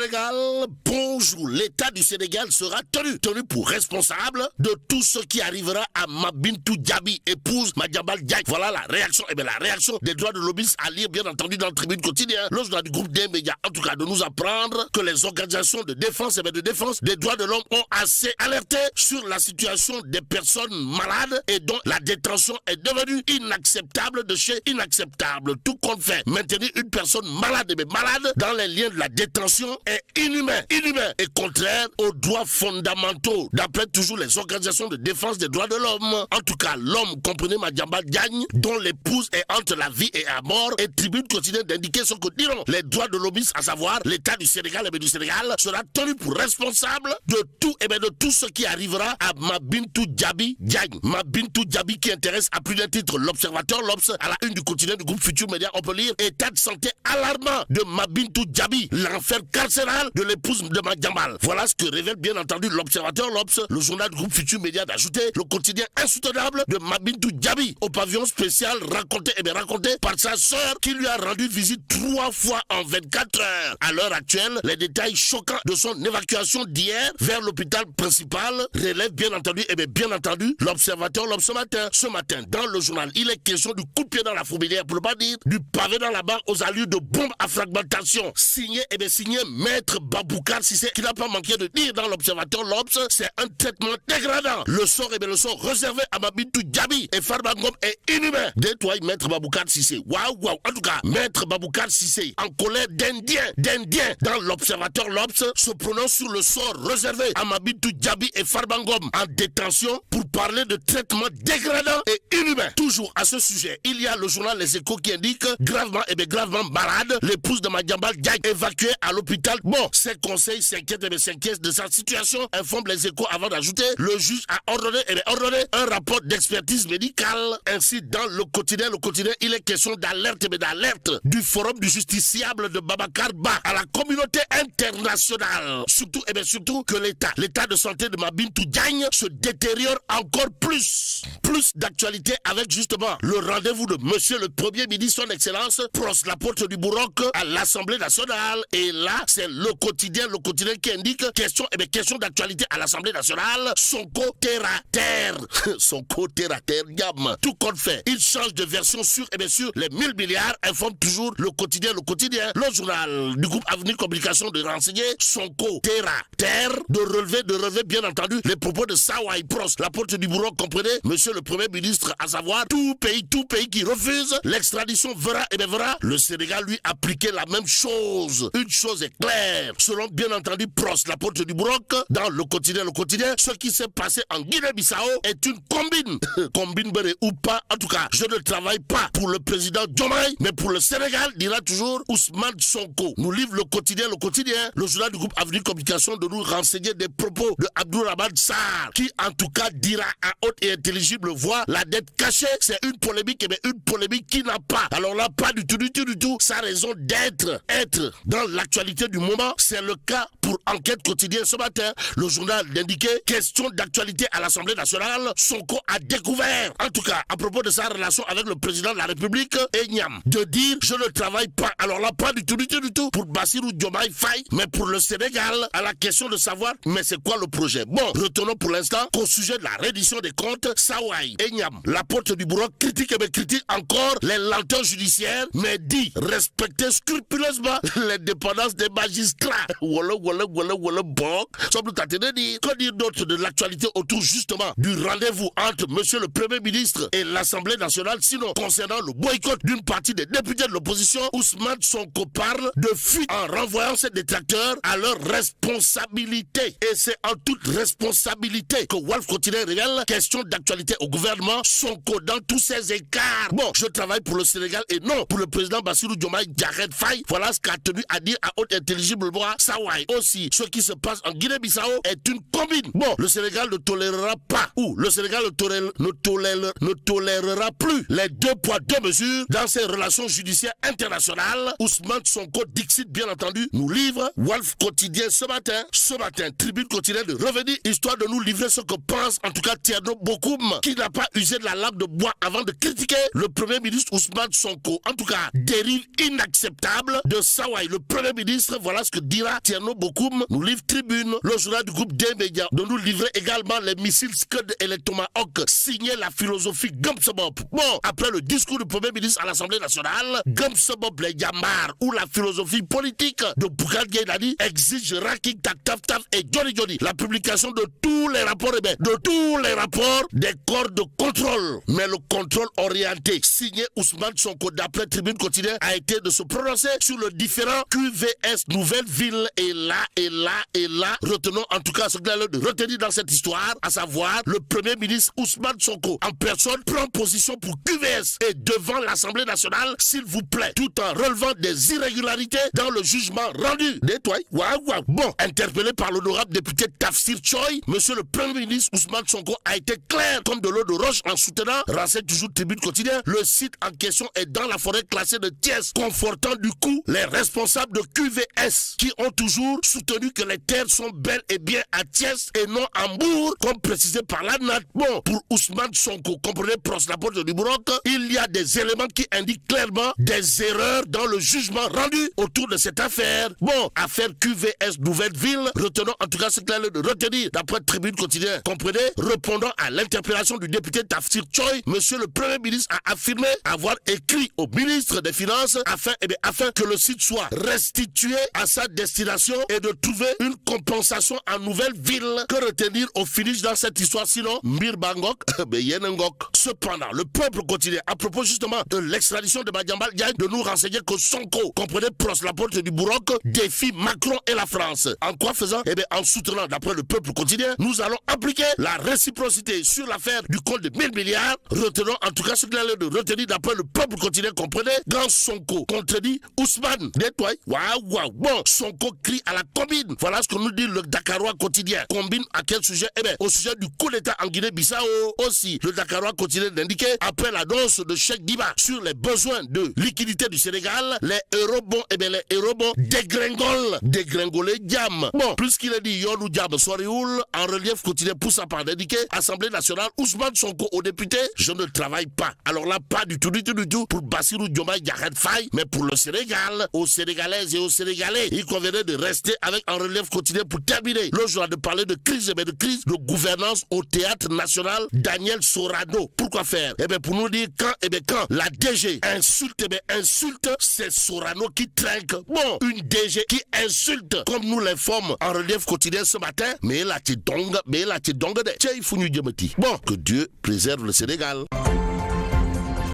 Sénégal, bonjour. L'État du Sénégal sera tenu pour responsable de tout ce qui arrivera à Mabintou Diaby, épouse Madiambal Diagne. Voilà la réaction. Eh bien, la réaction des droits de l'hommiste à lire, bien entendu, dans le tribune quotidien. Le journal du groupe des médias, en tout cas, de nous apprendre que les organisations de défense, de défense des droits de l'homme ont assez alerté sur la situation des personnes malades et dont la détention est devenue inacceptable de chez inacceptable. Tout compte fait, maintenir une personne malade dans les liens de la détention est inhumain et contraire aux droits fondamentaux, d'après toujours les organisations de défense des droits de l'homme. En tout cas, l'homme, comprenez Madiambal Diagne, dont l'épouse est entre la vie et la mort, et tribune quotidienne d'indiquer ce que diront les droits de l'hommiste, à savoir l'État du Sénégal sera tenu pour responsable de tout ce qui arrivera à Mabintou Diaby Diagne. Mabintou Diaby qui intéresse à plus d'un titre l'Observateur, l'Obs, à la une du quotidien du groupe Futur Média, on peut lire état de santé alarmant de Mabintou Diaby, l'enfer carcéral de l'épouse de Madiambal. Voilà ce que révèle bien entendu l'Observateur, l'Obs, le journal du groupe Futur Média d'ajouter le quotidien insoutenable de Mabintou Diaby au pavillon spécial raconté par sa sœur qui lui a rendu visite 3 fois en 24 heures. À l'heure actuelle, les détails choquants de son évacuation d'hier vers l'hôpital principal relèvent bien entendu l'Observateur, l'Obs ce matin dans le journal. Il est question du coup de pied dans la fourmilière, pour ne pas dire du pavé dans la barre aux allures de bombes à fragmentation. Signé Maître Baboucar Cissé, qui n'a pas manqué de dire dans l'Observateur, l'Obs, c'est un traitement dégradant. Le sort réservé à Mabintou Diaby et Farba Ngom est inhumain. Détoile Maître Baboucar Cissé. Waouh. En tout cas, Maître Baboucar Cissé, en colère d'Indien, dans l'Observateur, l'Obs, se prononce sur le sort réservé à Mabintou Diaby et Farba Ngom en détention pour parler de traitement dégradant et inhumain. Toujours à ce sujet, il y a le journal Les Échos qui indique gravement malade l'épouse de Madiambal Diagne évacuée à l'hôpital. Bon, ses conseils s'inquiètent de sa situation, informe Les Échos avant d'ajouter le juge a ordonné un rapport d'expertise médicale. Ainsi, dans le quotidien, il est question d'alerte du forum du justiciable de Babacar Ba à la communauté internationale. Surtout que l'état de santé de Mabintou Diagne se détériore encore plus. Plus d'actualité avec justement le rendez-vous de monsieur le Premier ministre, son excellence, Pros Laporte du Bourroc à l'Assemblée nationale. Et là, c'est le quotidien qui indique question d'actualité à l'Assemblée nationale. Sonko terre à terre. Sonko terre à terre, gamme. Tout compte fait. Il change de version sur les 1000 milliards, informe toujours le quotidien. Le journal du groupe Avenir Communication de renseigner Sonko terre à terre, de relever bien entendu les propos de Sawai Pros Laporte du Bourroc, comprenez, monsieur le Premier ministre, à savoir tout pays qui refuse l'extradition verra le Sénégal lui appliquer la même chose. Une chose est claire, selon bien entendu Pros Laporte du Bourroc, dans le quotidien, ce qui s'est passé en Guinée-Bissau est une combine. Combine béré ou pas, en tout cas, je ne travaille pas pour le président Diomaye, mais pour le Sénégal, dira toujours Ousmane Sonko. Nous livre le quotidien, le journal du groupe Avenir Communication, de nous renseigner des propos de Abdourahmane Sarr, qui en tout cas dira à haute et intelligible voix la dette cachée. C'est une polémique, mais une polémique qui n'a pas, alors là, pas du tout, sa raison d'être. Dans l'actualité du moment, c'est le cas pour Enquête quotidienne ce matin. Le journal d'indiquer question d'actualité à l'Assemblée nationale. Sonko a découvert, en tout cas, à propos de sa relation avec le président de la République, Enyam, de dire je ne travaille pas. Alors là, pas du tout, pour Bassirou Diomaye Faye, mais pour le Sénégal, à la question de savoir, mais c'est quoi le projet? Bon, retournons pour l'instant qu'au sujet de la reddition des comptes, Sawai Enyam, Laporte du Bourroc, critique encore les lenteurs judiciaires, mais dit respecter scrupuleusement l'indépendance des magistrats. Bon, semble tâter de dire. Que dire d'autre de l'actualité autour justement du rendez-vous entre monsieur le Premier ministre et l'Assemblée nationale, sinon concernant le boycott d'une partie des députés de l'opposition, Ousmane Sonko parle de fuite en renvoyant ses détracteurs à leur responsabilité. Et c'est en toute responsabilité que Walf Quotidien révèle question d'actualité au gouvernement, Sonko dans tous ses écarts. Bon, je travaille pour le Sénégal et non pour le président Bassirou Diomaye Faye. Voilà ce qu'a tenu à dire à haute intelligible voix Sawai. Au aussi ce qui se passe en Guinée-Bissau est une combine. Bon, le Sénégal ne tolérera pas, ou le Sénégal ne tolérera plus les 2 poids 2 mesures dans ses relations judiciaires internationales. Ousmane Sonko, Dixit bien entendu, nous livre Wolf Quotidien ce matin, Tribune quotidienne de revenir, histoire de nous livrer ce que pense en tout cas Thierno Bokoum, qui n'a pas usé de la lame de bois avant de critiquer le Premier ministre Ousmane Sonko. En tout cas, dérive inacceptable de Sawai, le Premier ministre. Voilà ce que dira Thierno Bokoum, nous livre Tribune, le journal du groupe des médias, de nous livrer également les missiles Scud et les Tomahawk, signé la philosophie Gumsebob. Bon, après le discours du Premier ministre à l'Assemblée nationale, Gumsebob les Yamar, ou la philosophie politique de Bougane Gueye Dany exige ranking tac taf taf et Johnny la publication de tous les rapports, des corps de contrôle. Mais le contrôle orienté, signé Ousmane Sonko, d'après Tribune quotidienne, a été de se prononcer sur le différent QVS Nouvelle Ville. Et là, retenons en tout cas ce qu'il a de retenir dans cette histoire, à savoir le Premier ministre Ousmane Sonko en personne prend position pour QVS et devant l'Assemblée nationale, s'il vous plaît, tout en relevant des irrégularités dans le jugement rendu. Bon, interpellé par l'honorable député Tafsir Choi, monsieur le Premier ministre Ousmane Sonko a été clair comme de l'eau de roche en soutenant, renseigne toujours Tribune quotidien, le site en question est dans la forêt classée de Thiès, confortant du coup les responsables de QVS qui ont toujours soutenu que les terres sont bel et bien à Thiès et non à Mbour, comme précisé par l'ANAT. Bon, pour Ousmane Sonko, comprenez proche la porte du Bourok, il y a des éléments qui indiquent clairement des erreurs dans le jugement rendu autour de cette affaire. Bon, affaire QVS Nouvelle Ville, retenons en tout cas ce qu'il a de retenir d'après Tribune quotidien. Comprenez, répondant à l'interpellation du député Tafsir Choi, monsieur le Premier ministre a affirmé avoir écrit au ministre des Finances afin que le site soit restitué à sa destination et de trouver une compensation en Nouvelle Ville. Que retenir au finish dans cette histoire sinon Mbir Bangok, Yenengok. Cependant, le peuple quotidien, à propos justement de l'extradition de Madiambal Diagne, de nous renseigner que Sonko, comprenez proche la porte du Bourok, défie Macron et la France. En quoi faisant? En soutenant, d'après le peuple quotidien, nous allons appliquer la réciprocité sur l'affaire du compte de 1000 milliards. Retenons en tout cas ce qu'il a l'air de retenir d'après le peuple quotidien, comprenez, quand Sonko contredit Ousmane. Waouh. Bon, Sonko crie à la combine. Voilà ce que nous dit le Dakarois quotidien. Combine à quel sujet? Au sujet du coup d'état en Guinée-Bissau. Aussi, le Dakarois quotidien d'indiquer, après l'annonce de Cheikh Diba sur les besoins de liquidité du Sénégal, les eurobonds, dégringolés diam. Bon, plus qu'il a dit Yonou Diam Soirioul, en relief quotidien pour sa part d'indiquer, Assemblée nationale, Ousmane Sonko aux députés, je ne travaille pas. Alors là, pas du tout pour Bassirou Diomaye Diakhar Faye, mais pour le Sénégal, aux Sénégalaises et aux Sénégalais, il conviendrait de rester avec en relief quotidien pour terminer. Le jour de parler de crise, de gouvernance au théâtre national, Daniel Sorano. Pourquoi faire? Pour nous dire quand la DG insulte, c'est Sorano qui trinque. Bon, une DG qui insulte, comme nous l'informe en relief quotidien ce matin, mais là tu dongue de. Bon, que Dieu préserve le Sénégal.